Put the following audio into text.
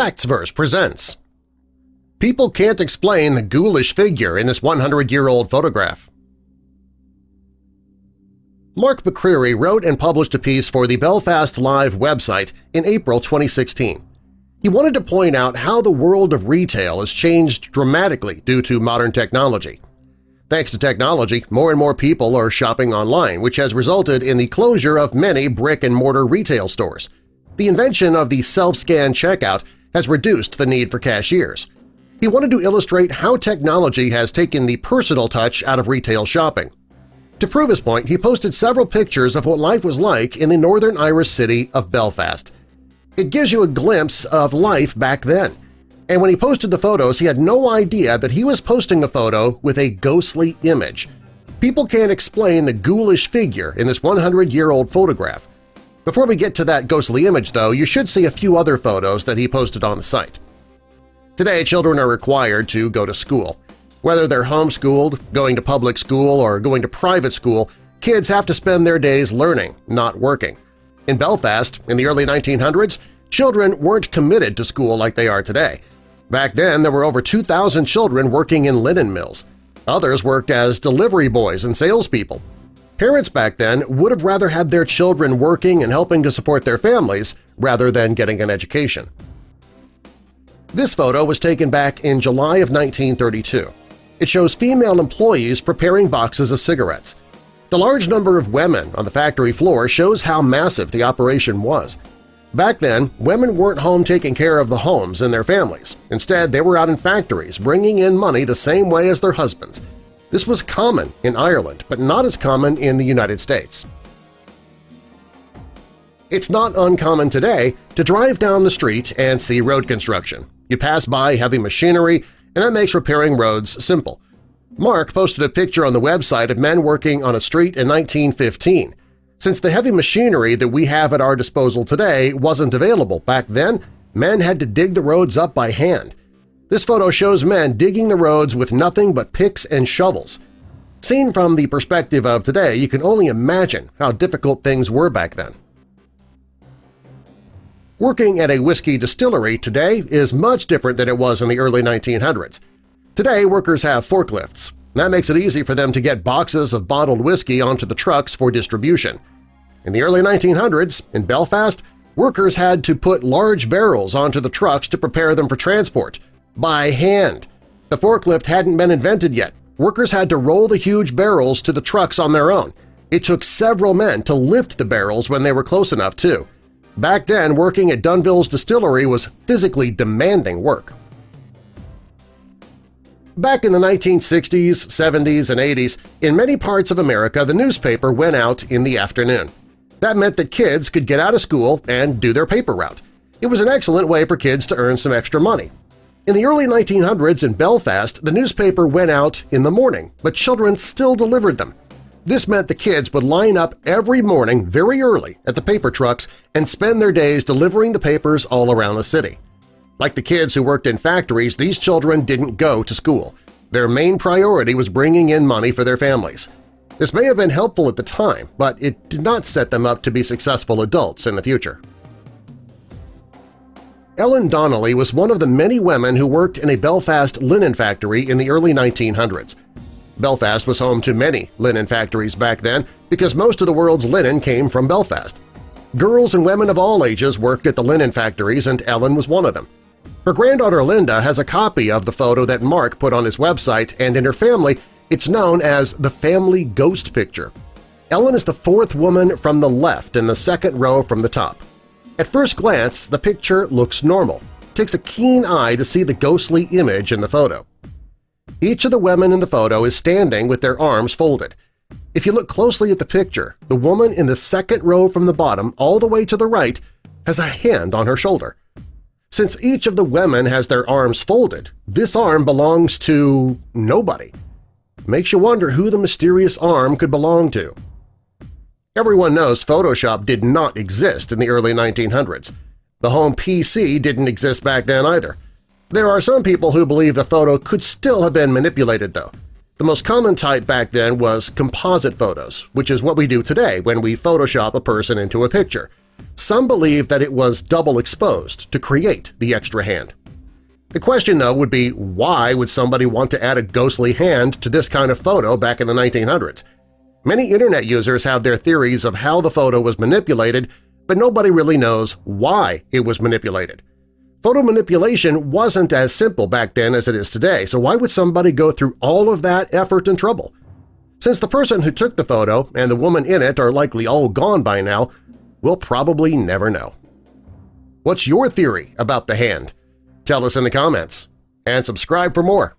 Factsverse presents. People can't explain the ghoulish figure in this 100-year-old photograph. Mark McCreary wrote and published a piece for the Belfast Live website in April 2016. He wanted to point out how the world of retail has changed dramatically due to modern technology. Thanks to technology, more and more people are shopping online, which has resulted in the closure of many brick-and-mortar retail stores. The invention of the self-scan checkout has reduced the need for cashiers. He wanted to illustrate how technology has taken the personal touch out of retail shopping. To prove his point, he posted several pictures of what life was like in the Northern Irish city of Belfast. It gives you a glimpse of life back then. And when he posted the photos, he had no idea that he was posting a photo with a ghostly image. People can't explain the ghoulish figure in this 100-year-old photograph. Before we get to that ghostly image, though, you should see a few other photos that he posted on the site. Today, children are required to go to school. Whether they're homeschooled, going to public school, or going to private school, kids have to spend their days learning, not working. In Belfast, in the early 1900s, children weren't committed to school like they are today. Back then, there were over 2,000 children working in linen mills. Others worked as delivery boys and salespeople. Parents back then would have rather had their children working and helping to support their families rather than getting an education. This photo was taken back in July of 1932. It shows female employees preparing boxes of cigarettes. The large number of women on the factory floor shows how massive the operation was. Back then, women weren't home taking care of the homes and their families. Instead, they were out in factories bringing in money the same way as their husbands. This was common in Ireland, but not as common in the United States. It's not uncommon today to drive down the street and see road construction. You pass by heavy machinery, and that makes repairing roads simple. Mark posted a picture on the website of men working on a street in 1915. Since the heavy machinery that we have at our disposal today wasn't available back then, men had to dig the roads up by hand. This photo shows men digging the roads with nothing but picks and shovels. Seen from the perspective of today, you can only imagine how difficult things were back then. Working at a whiskey distillery today is much different than it was in the early 1900s. Today, workers have forklifts. That makes it easy for them to get boxes of bottled whiskey onto the trucks for distribution. In the early 1900s, in Belfast, workers had to put large barrels onto the trucks to prepare them for transport. By hand. The forklift hadn't been invented yet. Workers had to roll the huge barrels to the trucks on their own. It took several men to lift the barrels when they were close enough, too. Back then, working at Dunville's distillery was physically demanding work. Back in the 1960s, 70s, and 80s, in many parts of America, the newspaper went out in the afternoon. That meant that kids could get out of school and do their paper route. It was an excellent way for kids to earn some extra money. In the early 1900s in Belfast, the newspaper went out in the morning, but children still delivered them. This meant the kids would line up every morning very early at the paper trucks and spend their days delivering the papers all around the city. Like the kids who worked in factories, these children didn't go to school. Their main priority was bringing in money for their families. This may have been helpful at the time, but it did not set them up to be successful adults in the future. Ellen Donnelly was one of the many women who worked in a Belfast linen factory in the early 1900s. Belfast was home to many linen factories back then because most of the world's linen came from Belfast. Girls and women of all ages worked at the linen factories, and Ellen was one of them. Her granddaughter Linda has a copy of the photo that Mark put on his website, and in her family, it's known as the family ghost picture. Ellen is the fourth woman from the left in the second row from the top. At first glance, the picture looks normal. It takes a keen eye to see the ghostly image in the photo. Each of the women in the photo is standing with their arms folded. If you look closely at the picture, the woman in the second row from the bottom all the way to the right has a hand on her shoulder. Since each of the women has their arms folded, this arm belongs to nobody. Makes you wonder who the mysterious arm could belong to. Everyone knows Photoshop did not exist in the early 1900s. The home PC didn't exist back then either. There are some people who believe the photo could still have been manipulated, though. The most common type back then was composite photos, which is what we do today when we Photoshop a person into a picture. Some believe that it was double exposed to create the extra hand. The question, though, would be why would somebody want to add a ghostly hand to this kind of photo back in the 1900s? Many internet users have their theories of how the photo was manipulated, but nobody really knows why it was manipulated. Photo manipulation wasn't as simple back then as it is today, so why would somebody go through all of that effort and trouble? Since the person who took the photo and the woman in it are likely all gone by now, we'll probably never know. What's your theory about the hand? Tell us in the comments, and subscribe for more.